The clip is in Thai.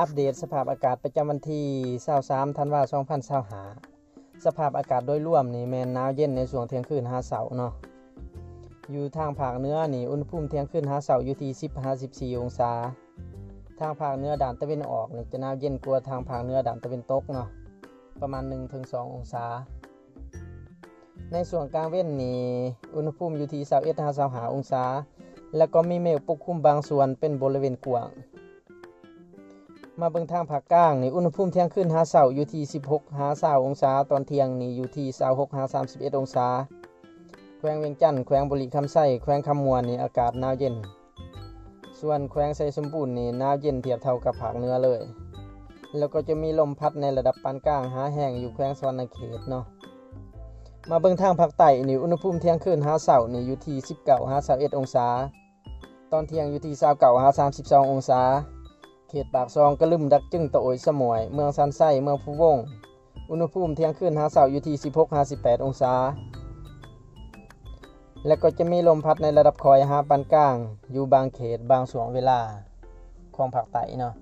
อัปเดตสภาพอากาศประจำวันที่23ธันวาคม2025สภาพอากาศโดยรวมนี่แม่นหนาวเย็นในช่วงเที่ยงคืนหาเช้าเนาะอยู่ทางภาคเหนือนี่อุณหภูมิเที่ยงคืนหาเช้าอยู่ที่10-14องศาทางภาคเหนือด้านตะวันออกนี่จะหนาวเย็นกว่าทางภาคเหนือด้านตะวันตกเนาะประมาณ 1-2 องศาในส่วนกลางเว้นนี่อุณหภูมิอยู่ที่21-25 องศาแล้วก็มีเมฆปกคลุมบางส่วนเป็นบริเวณกว้างมาเบิ่งทางภาคกลางนี่อุณหภูมิเที่ยงคืนหาเช้าอยู่ที่16-20 องศาตอนเที่ยงนี่อยู่ที่26-31 องศาแขวงเวียงจันทน์แขวงบุรีคำไส้แขวงคำมวนนี่อากาศหนาวเย็นส่วนแขวงไสสมบูรณ์นี่หนาวเย็นเทียบเท่ากับภาคเหนือเลยแล้วก็จะมีลมพัดในระดับปานกลางหาแห้งอยู่แขวงสวรรณเขตเนาะมาเบิ่งทางภาคใต้นี่อุณหภูมิเที่ยงคืนหาเช้านี่อยู่ที่19-21 องศาตอนเที่ยงอยู่ที่29-32 องศาเขตปากซองกระลึมดักจึงตะโอยสมวยเมืองซันไส้เมืองภูวงอุณหภูมิเที่ยงคืนหาเช้าอยู่ที่16-18 องศาและก็จะมีลมพัดในระดับคอยหาปานกลางอยู่บางเขตบางช่วงเวลาของภาคใต้เนาะ